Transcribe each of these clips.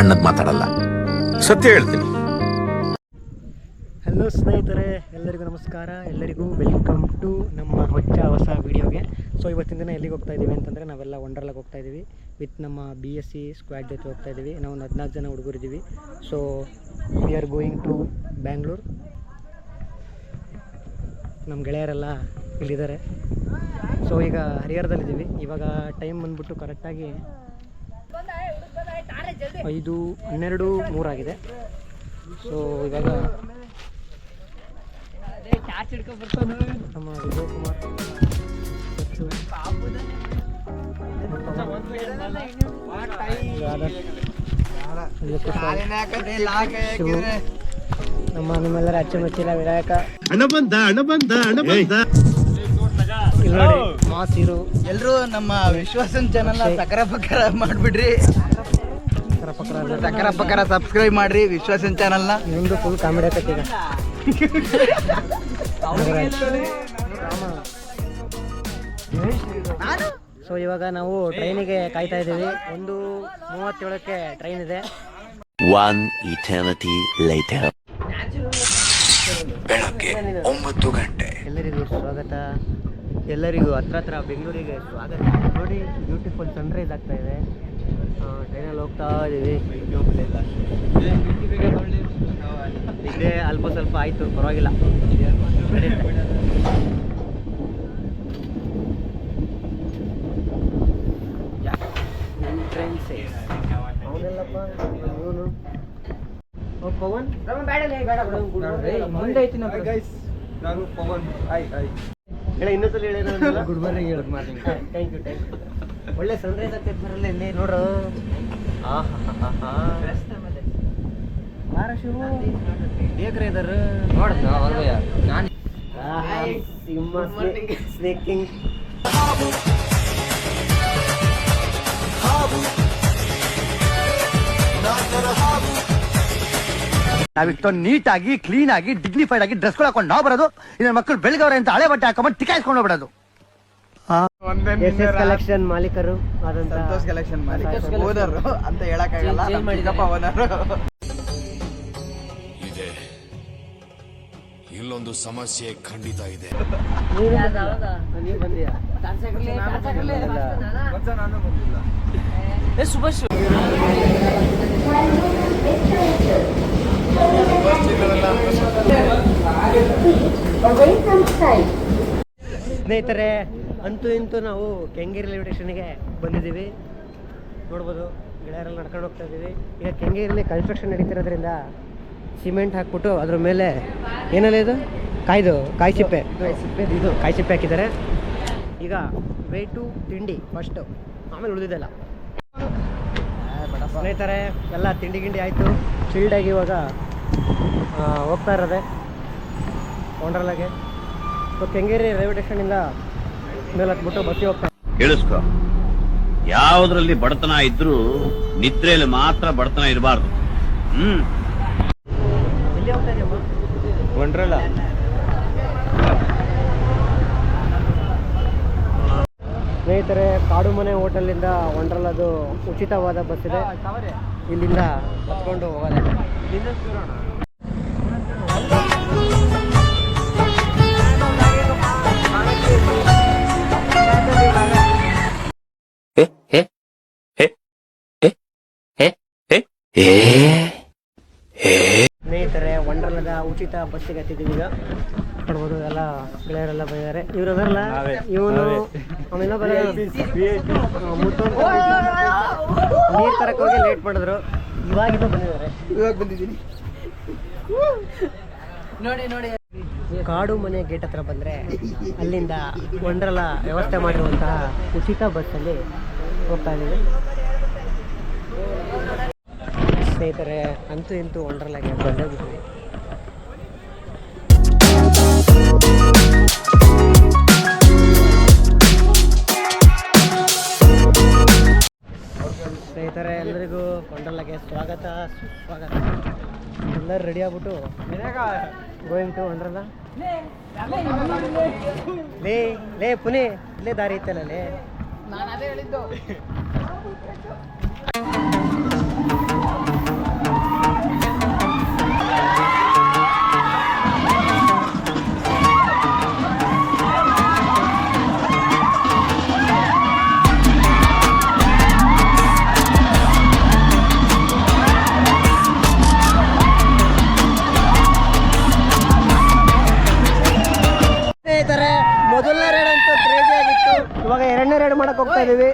ಬಣ್ಣದ್ ಮಾತಾಡಲ್ಲ, ಸತ್ಯ ಹೇಳ್ತೀನಿ. ಹಲೋ ಸ್ನೇಹಿತರೆ, ಎಲ್ಲರಿಗೂ ನಮಸ್ಕಾರ. ಎಲ್ಲರಿಗೂ ವೆಲ್ಕಮ್ ಟು ನಮ್ಮ ಹೊಸ ವಿಡಿಯೋಗೆ. ಸೊ ಇವತ್ತಿನ ದಿನ ಎಲ್ಲಿಗೆ ಹೋಗ್ತಾ ಇದ್ದೀವಿ ಅಂತಂದರೆ, ನಾವೆಲ್ಲ ವಂಡರ್ಲಾಗೆ ಹೋಗ್ತಾ ಇದ್ದೀವಿ ವಿತ್ ನಮ್ಮ BSc ಸ್ಕ್ವಾಡ್ ಜೊತೆ ಹೋಗ್ತಾ ಇದ್ದೀವಿ. ನಾವು 14 ಜನ ಹುಡುಗರಿದ್ದೀವಿ. So we are going to Bangalore. ನಮ್ಮ ಗೆಳೆಯರೆಲ್ಲ ಇಲ್ಲಿದ್ದಾರೆ. ಸೊ ಈಗ ಹರಿಹರದಲ್ಲಿದ್ದೀವಿ. ಇವಾಗ ಟೈಮ್ ಬಂದ್ಬಿಟ್ಟು ಕರೆಕ್ಟಾಗಿ 5:12 ಆಗಿದೆ. ಸೊ ಇವಾಗ ನಮ್ಮ ವಿಜಯ್ ಕುಮಾರ್, ನಿಮ್ಮೆಲ್ಲರ ಅಚ್ಚುಮೆಚ್ಚಿನ ವಿನಾಯಕ ಇಲ್ಲಿ ನೋಡಿ ಮಾಸ್ ಹೀರೋ. ಎಲ್ರು ನಮ್ಮ ವಿಶ್ವಾಸನ್ ಚಾನಲ್ ಸಕರ ಪಕರ ಮಾಡ್ಬಿಡ್ರಿ, ಸಕರ ಪಕರ ಸಬ್ಸ್ಕ್ರೈಬ್ ಮಾಡ್ರಿ ವಿಶ್ವಾಸನ್ ಚಾನಲ್ನ. ನಿಮ್ದು ಫುಲ್ ಕಾಮಿಡಿ ಆಕೈತಿ ಈಗ. ಸೊ ಇವಾಗ ನಾವು ಟ್ರೈನಿಗೆ ಕಾಯ್ತಾ ಇದ್ದೀವಿ. 1:37ಕ್ಕೆ ಟ್ರೈನ್ ಇದೆ. One eternity later. ಬೆಳಗ್ಗೆ 9 ಗಂಟೆ. ಎಲ್ಲರಿಗೂ ಸ್ವಾಗತ, ಎಲ್ಲರಿಗೂ ಹತ್ರ ಬೆಂಗಳೂರಿಗೆ ಸ್ವಾಗತ. ನೋಡಿ ಬ್ಯೂಟಿಫುಲ್ ಸನ್ರೈಸ್ ಆಗ್ತಾ ಇದೆ. ಟ್ರೈನಲ್ಲಿ ಹೋಗ್ತಾ ಇದ್ದೀವಿ. ನಿದ್ದೆ ಅಲ್ಪ ಸ್ವಲ್ಪ ಆಯಿತು, ಪರವಾಗಿಲ್ಲ. ಅವನು ಪವನ್ ಮುಂದೆ ಐತಿ ನಾನು ಪವನ್. ಹೇಳ ಇನ್ನೊಂದ್ಸಲ ಹೇಳ. ಗುಡ್ ಮಾರ್ನಿಂಗ್ ಹೇಳಕ್ ಮಾಡ್ತೀನಿ. Thank you. ಒಳ್ಳೆ ಸನ್ರೈಸ್ ಆಗ್ತೈತೆ ಬರಲ್ಲ ಇಲ್ಲಿ ನೋಡ್ರು. ಯಾರ ಶಿವು ಬೇಕ್ರೆ ಇದಾರ ನೋಡ್ದ ನಾನು ಸ್ನೇಕಿಂಗ್. ನಾವಿಷ್ಟೊಂದು ನೀಟಾಗಿ ಕ್ಲೀನ್ ಆಗಿ ಡಿಗ್ನಿಫೈಡ್ ಆಗಿ ಡ್ರೆಸ್ ಹಾಕೊಂಡು ನಾವು ಬರೋದು, ಇನ್ನ ಮಕ್ಕಳು ಬೆಳಗವ್ರೆ ಅಂತ ಹಳೆ ಬಟ್ಟೆ ಹಾಕೊಂಡ್ ಟಿಕಾಯಿಸ್ಕೊಂಡು ಹೋಗ್ಬಿಡೋದು. ಕಲೆಕ್ಷನ್ ಮಾಲೀಕರು ಆದಂತ ಸಂತೋಷ್ ಕಲೆಕ್ಷನ್ ಮಾಲೀಕರು ಓನರ್ ಅಂತ ಹೇಳಕ್ಕಾಗಲ್ಲ. ಇದೆ ಇಲ್ಲೊಂದು ಸಮಸ್ಯೆ ಖಂಡಿತ ಇದೆ. ನೀವು ಬಂದಿಯಾ? ನಾನು ಬಂದಿಲ್ಲ. ಸುಭಾಷ್ ಸ್ನೇಹಿತರೆ, ಅಂತೂ ಇಂತೂ ನಾವು ಕೆಂಗೇರಿ ರೈಲ್ವೆ ಸ್ಟೇಷನ್ಗೆ ಬಂದಿದ್ದೀವಿ. ನೋಡ್ಬೋದು ಗೆಳೆಯರೆಲ್ಲ ನಡ್ಕೊಂಡು ಹೋಗ್ತಾ ಇದ್ದೀವಿ. ಈಗ ಕೆಂಗೇರಿಯಲ್ಲಿ ಕನ್ಸ್ಟ್ರಕ್ಷನ್ ನಡೀತಿರೋದ್ರಿಂದ ಸಿಮೆಂಟ್ ಹಾಕ್ಬಿಟ್ಟು ಅದ್ರ ಮೇಲೆ ಏನಲ್ಲ ಇದು ಕಾಯಿ ಸಿಪ್ಪೆ ಹಾಕಿದ್ದಾರೆ. ಈಗ ವೇಟು ತಿಂಡಿ ಫಸ್ಟು, ಆಮೇಲೆ ಉಳಿದಿದ್ದೆಲ್ಲ. ಸ್ನೇಹಿತರೆ ಎಲ್ಲ ತಿಂಡಿ ಗಿಂಡಿ ಆಯಿತು, ಚಿಲ್ಡಾಗಿ ಇವಾಗ ಹೋಗ್ತಾ ಇರೋದೆ ವಂಡರ್ಲಾಗೆ. ಸೊ ಕೆಂಗೇರಿ ರೈಲ್ವೆ ಸ್ಟೇಷನಿಂದ ಮೇಲೆ ಹತ್ಬಿಟ್ಟು ಬಸ್ಸಿಗೆ ಹೋಗ್ತಾ. ಕೇಳಿಸ್ಕೊ, ಯಾವುದ್ರಲ್ಲಿ ಬಡತನ ಇದ್ರೂ ನಿದ್ರೆಯಲ್ಲಿ ಮಾತ್ರ ಬಡತನ ಇರಬಾರ್ದು. ಎಲ್ಲಿ ಹೋಗ್ತಾ ಇದೆಯಮ್ಮ? ವಂಡರ್ಲಾ. ಸ್ನೇಹಿತರೆ, ಕಾಡುಮನೆ ಹೋಟೆಲಿಂದ ವಂಡರ್ಲಾದು ಉಚಿತವಾದ ಬಸ್ ಇದೆ. ಇಲ್ಲಿಂದ ಹತ್ಕೊಂಡು ಹೋಗೋದೆ. ಸ್ನೇಹಿತರೆ, ವಂಡರ್ಲಾದ ಉಚಿತ ಬಸ್ಸಿಗೆ ಹತ್ತಿದ್ದೀವಿ. ಈಗ ನೋಡ್ಬೋದು ಎಲ್ಲ ಗೆಳೆಯರೆಲ್ಲ ಬಂದಿದ್ದಾರೆ. ಇವರು ಅದರಲ್ಲ, ಇವನು ಆಮೇಲೆ ನೀರು ತರಕ್ಕೆ ಹೋಗಿ ಲೇಟ್ ಮಾಡಿದ್ರು. ಇವಾಗ ಬಂದಿದ್ದೀನಿ. ನೋಡಿ ಕಾಡು ಮನೆ ಗೇಟ್ ಹತ್ರ ಬಂದರೆ ಅಲ್ಲಿಂದ ವಂಡರ್ಲಾ ವ್ಯವಸ್ಥೆ ಮಾಡಿರುವಂತಹ ಉಚಿತ ಬಸ್ಸಲ್ಲಿ ಹೋಗ್ತಾ ಇದ್ದೀವಿ. ಸ್ನೇಹಿತರೆ, ಅಂತೂ ಇಂತೂ ವಂಡರ್ಲಾಗೆ ಬಂದೋಗಿದ್ವಿ. ಸ್ನೇಹಿತರೆ, ಎಲ್ಲರಿಗೂ ವಂಡರ್ಲಾಗೆ ಸ್ವಾಗತ ಸುಸ್ವಾಗತ. ಎಲ್ಲರೂ ರೆಡಿ ಆಗ್ಬಿಟ್ಟು ಗೋಯಿಂಗ್ ಟು ವಂಡರ್ಲಾ. ಲೇ ಪುನಿ, ಇಲ್ಲೇ ದಾರಿ ಇತ್ತಲ್ಲ ಲೇ. ನಾನು ಅದೇ ಹೇಳಿದ್ದು. ನೋಡಕ್ ಹೋಗ್ತಾ ಇದೀವಿ.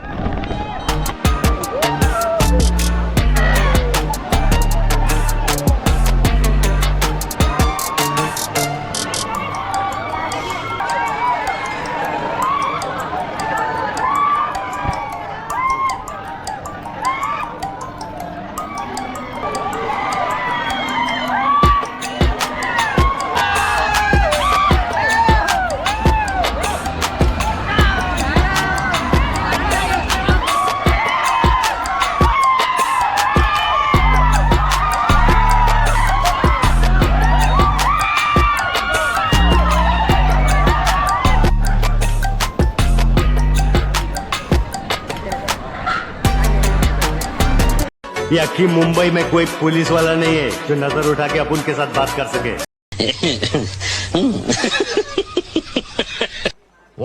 यकी मुंबई में कोई पुलिस वाला नहीं है जो नजर उठा के अपन के साथ बात कर सके.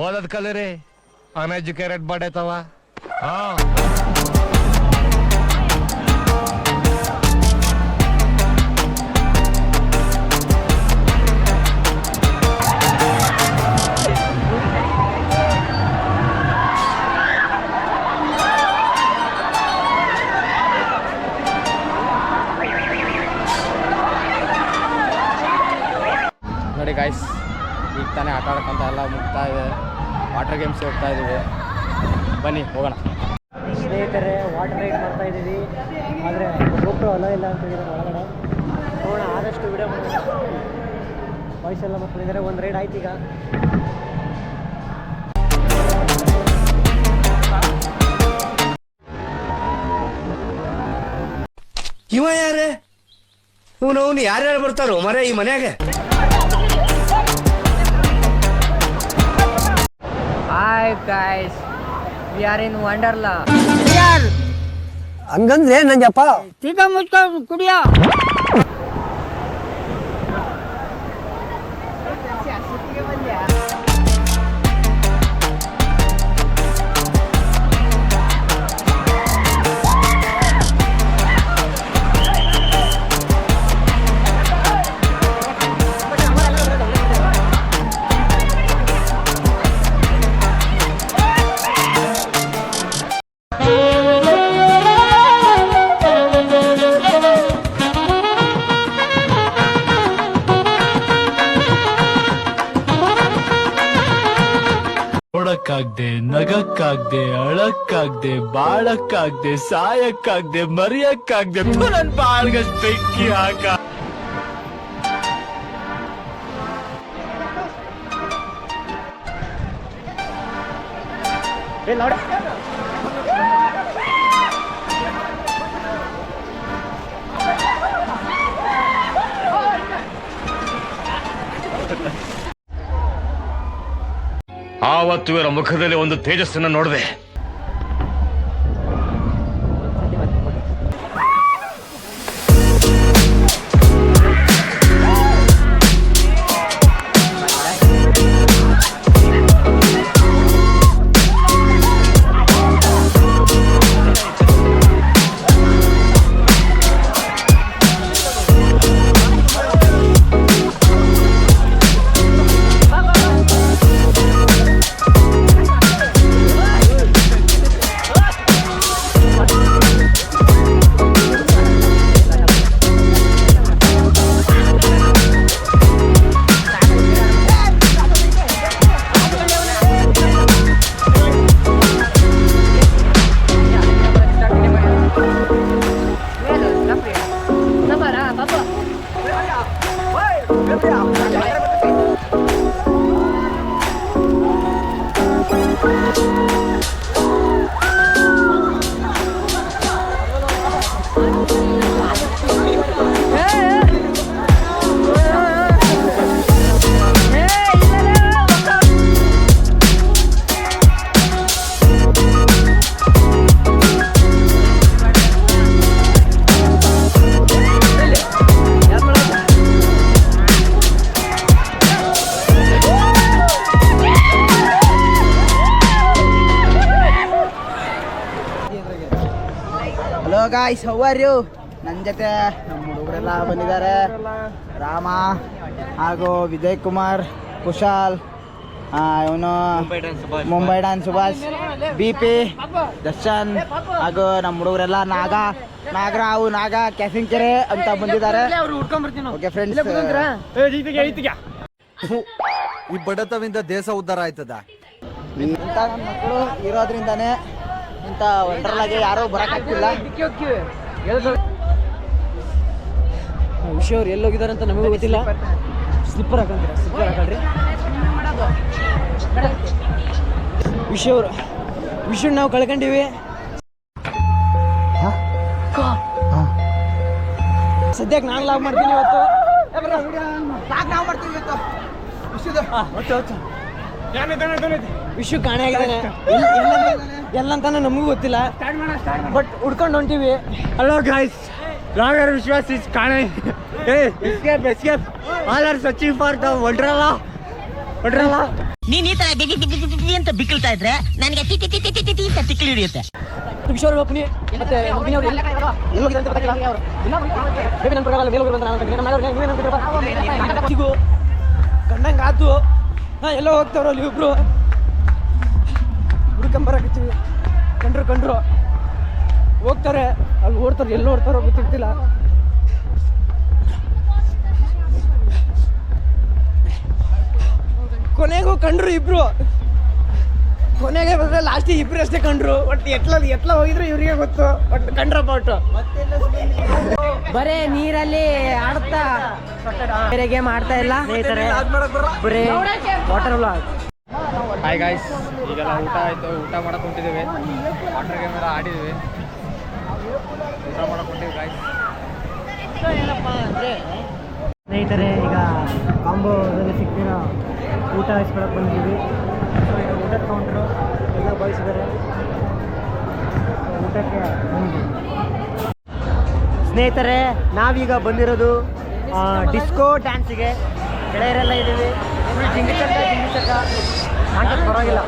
ಓದದ್ ಕಲರಿ ಅನ್ಎಜುಕೇಟೆಡ್ ಬಡೇತವ. ನೋಡಿ ಗಾಯ್ಸ್, ಈಗ ತಾನೇ ಆಟ ಆಡೋಕ್ಕಂತ ಎಲ್ಲ ಮುಗ್ತಾ ಇದೆ. ವಾಟರ್ ಗೇಮ್ಸ್ ಹೋಗ್ತಾ ಇದ್ದೀವಿ, ಬನ್ನಿ ಹೋಗೋಣ. ಸ್ನೇಹಿತರೆ, ವಾಟರ್ ರೈಡ್ ಮಾಡ್ತಾ ಇದ್ದೀವಿ. ಆದರೆ ಗೋಪ್ರೋ ಅಲ್ಲ ಇಲ್ಲ ಅಂತ ಹೇಳಿದ್ರೆ ಒಳಗಡೆ ನೋಡೋಣ, ಆದಷ್ಟು ವಿಡಿಯೋ ಮಾಡೋಣ. ವಾಯ್ಸ್ ಎಲ್ಲ ಮಕ್ಕಳಿದ್ದಾರೆ. ಒಂದು ರೈಡ್ ಆಯ್ತು ಈಗ. ಇವ ಯಾರೇ ಇವನು ಯಾರ್ಯಾರು ಬರ್ತಾರೋ ಮರೆ ಈ ಮನ್ಯಾಗ? Hi guys, we are in Wonderla. ಹಂಗಂದ್ರೆ ನಂಜಪ್ಪ ಈಗ ಮುಚ್ಕೊಂಡು ಕುಡಿಯೋ. ನೋಡಕ್ಕಾಗ್ದೆ, ನಗಕ್ಕಾಗ್ದೆ, ಅಳಕ್ಕಾಗ್ದೆ, ಬಾಳಕ್ಕಾಗ್ದೆ, ಸಾಯಕ್ಕಾಗ್ದೆ, ಮರಿಯಕ್ಕಾಗ್ದೆ, ನನ್ ಬಾಳ್ಗಷ್ಟ್ ಬೆಂಕಿ ಹಾಕ. ಆವತ್ತು ಇವರ ಮುಖದಲ್ಲಿ ಒಂದು ತೇಜಸ್ಸನ್ನು ನೋಡಿದೆ. Hello guys, how are you? ನನ್ನ ಜೊತೆ ನಮ್ಮ ಹುಡುಗರೆಲ್ಲ ಬಂದಿದ್ದಾರೆ. ರಾಮ ಹಾಗೂ ವಿಜಯ್ ಕುಮಾರ್, ಕುಶಾಲ್ ಇವನು ಮುಂಬೈ ಡಾನ್ ಸುಭಾಷ್, BP, ದರ್ಶನ್ ಹಾಗೂ ನಮ್ಮ ಹುಡುಗರೆಲ್ಲ ನಾಗರಾವು ಕ್ಯಾಸಿಂಗ್ ಕೆರೆ ಅಂತ ಬಂದಿದ್ದಾರೆ. ಓಕೆ ಫ್ರೆಂಡ್ಸ್, ಈ ಬಡತವಿಂದ ದೇಶ ಉದ್ಧಾರ ಆಯ್ತದ. ಇಂಥ ನನ್ನ ಮಕ್ಕಳು ಇರೋದ್ರಿಂದಾನೇ ಇಂಥ ವಂಡರ್ಲಾಗೆ ಯಾರೂ ಬರೋಕ್ಕಾಗ್ತಿಲ್ಲ. ವಿಷಯ ಅವ್ರು ಎಲ್ಲೋಗಿದ್ದಾರೆ ಅಂತ ನಮಗೂ ಗೊತ್ತಿಲ್ಲ. ಸ್ಲಿಪ್ಪರ್ ಹಾಕಲ್ರಿ ವಿಷಯ ನಾವು ಕಳ್ಕೊಂಡಿವಿ. ಸದ್ಯಕ್ಕೆ ನಾನು ಲಾಗ್ ಮಾಡ್ತೀನಿ ಇವತ್ತು. ವಿಷಯ ಕಾಣೆ ಆಗಿದ್ದಾನೆ ಎಲ್ಲಂತಾನೆ ನಮಗೂ ಗೊತ್ತಿಲ್ಲ, ಬಟ್ ಹುಡ್ಕೊಂಡು ಹೊಂಟಿವಿ. Hello guys, vlogger Vishwas is ಕಾಣೆ. Escape all are searching for the Wonderla. ನೀನ್ ಈ ತರ ಅಂತ ಬಿಕ್ಕಳ್ತಾ ಇದ್ರೆ ನನಗೆ ಅಂತ ತಿಕ್ಕಲಿ ಹಿಡಿಯುತ್ತೆ. ಕಿಶೋರ್ ಹೋಗ್ನಿ ಮತ್ತೆ ಕಂಡಂಗೆ ಆತು. ಎಲ್ಲೋ ಹೋಗ್ತಾವ್ರ ಅಲ್ಲಿ ಇಬ್ರು ಹುಡ್ಕೊಂಬರಕತ್ತೀವಿ. ಕಂಡ್ರು ಹೋಗ್ತಾರೆ, ಅಲ್ಲಿ ಓಡ್ತಾರೆ, ಎಲ್ಲೋ ಓಡ್ತಾರೋ ಗೊತ್ತಿರ್ತಿಲ್ಲ. ಕೊನೆಗೂ ಕಂಡ್ರು ಇಬ್ರು. ಕೊನೆಗೆ ಬಂದ್ರೆ ಲಾಸ್ಟಿಗೆ ಇಬ್ರು ಅಷ್ಟೇ ಕಂಡ್ರು. ಬಟ್ ಎಟ್ಲ ಹೋಗಿದ್ರು ಇವ್ರಿಗೆ ಗೊತ್ತು. ಬಟ್ ಕಂಡ್ರಪ್ಪ ಒಟ್ಟು ಬರೇ ನೀರಲ್ಲಿ ಆಡ್ತಾ ಬೇರೆ ಗೇಮ್ ಆಡ್ತಾ ಇಲ್ಲ. ಬರೇ ವಾಟರ್ ವ್ಲಾಗ್. ಹಾಯ್ ಗಾಯ್ಸ್, ಈಗೆಲ್ಲ ಊಟ ಆಯಿತು. ಊಟ ಮಾಡಕ್ಕೆ ಹೊಂಟಿದ್ದೀವಿ. ವಾಟರ್ ಗೇಮ್ ಎಲ್ಲ ಆಡಿದ್ದೀವಿ. ಊಟ ಮಾಡಕ್ಕೆ ಹೊಂಟಿದ್ದೀವಿ ಗಾಯ್ಸ್. ಏನಪ್ಪ ಅಂದರೆ ಸ್ನೇಹಿತರೆ, ಈಗ ಕಾಂಬೋದಲ್ಲಿ ಸಿಕ್ತಿರೋ ಊಟ ಇಸ್ಕೊಳಕ್ಕೆ ಬಂದಿದ್ದೀವಿ. ಸೊ ಈಗ ಊಟದ ಕೌಂಟ್ರು ಎಲ್ಲ ಬಯಸಿದ್ದಾರೆ. ಊಟಕ್ಕೆ ಬಂದಿದ್ದೀವಿ. ಸ್ನೇಹಿತರೆ, ನಾವೀಗ ಬಂದಿರೋದು ಡಿಸ್ಕೋ ಡ್ಯಾನ್ಸಿಗೆ. ಗೆಳೆಯರೆಲ್ಲ ಇದ್ದೀವಿ. ಫುಲ್ ಜಿಂಗಿ ಚಕ್ಕ ಕಾಂಟಕ್ಕೆ ಪರವಾಗಿಲ್ಲ.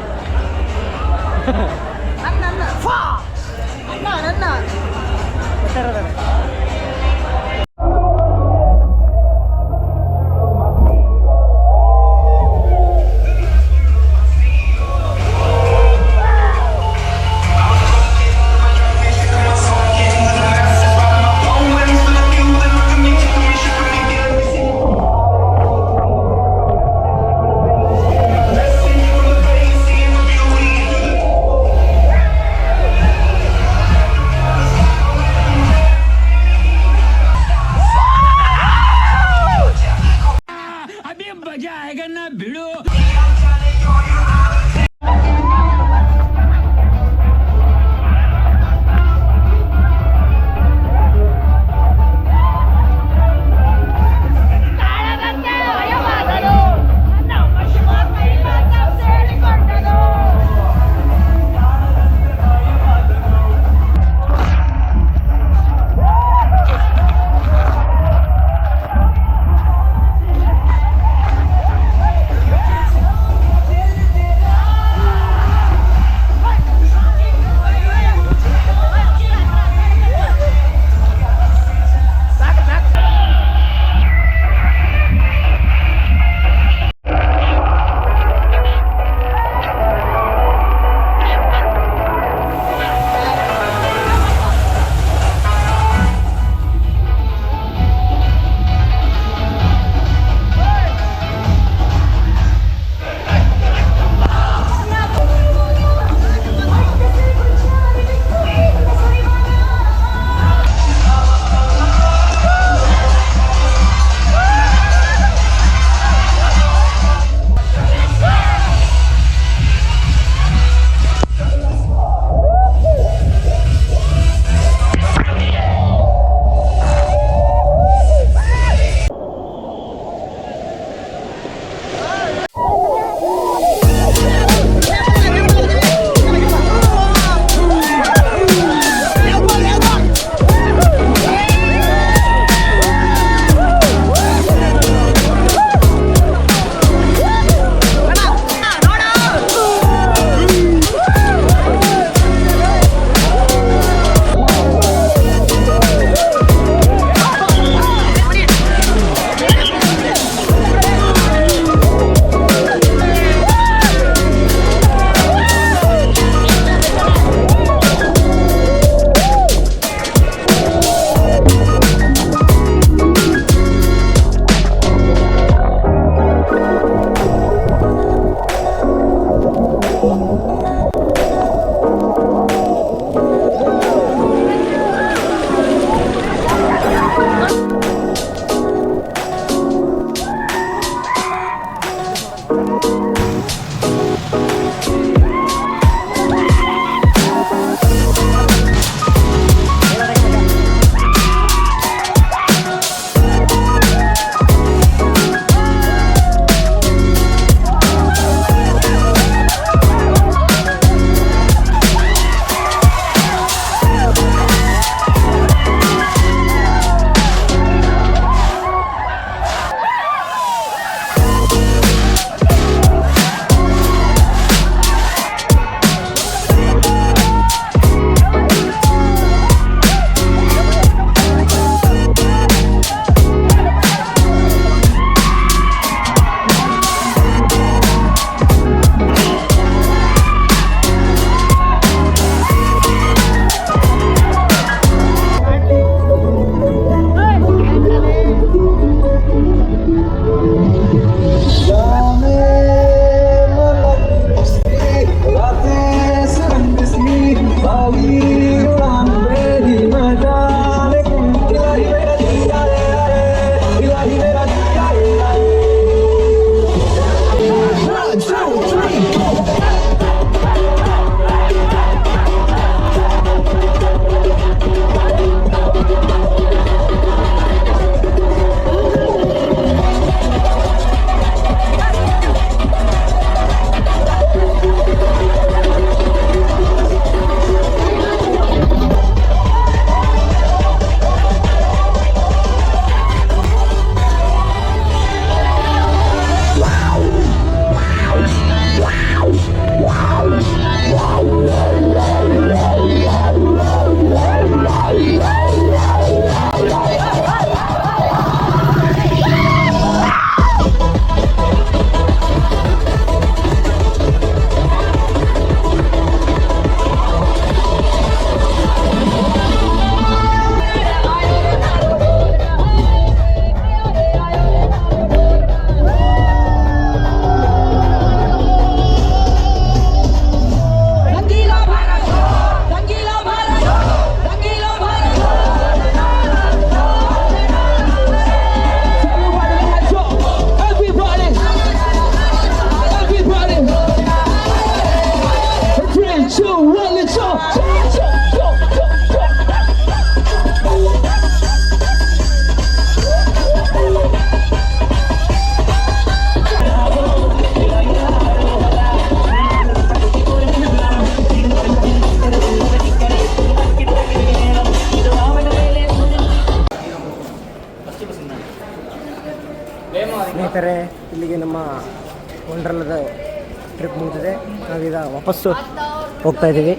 ಸ್ನೇಹಿತರೆ, ಇಲ್ಲಿಗೆ ನಮ್ಮ ವಂಡರ್ಲದ ಟ್ರಿಪ್ ಮುಗಿದಿದೆ. ನಾವೀಗ ವಾಪಸ್ಸು ಹೋಗ್ತಾ ಇದ್ದೀವಿ.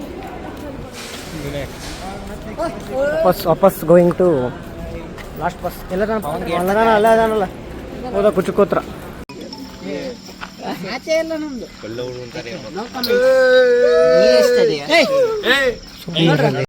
ವಾಪಸ್ ಗೋಯಿಂಗ್ ಟು ಲಾಸ್ಟ್ ಬಸ್. ಅಲ್ಲ ಹೋದ ಕುಚಕೋತ್ರ.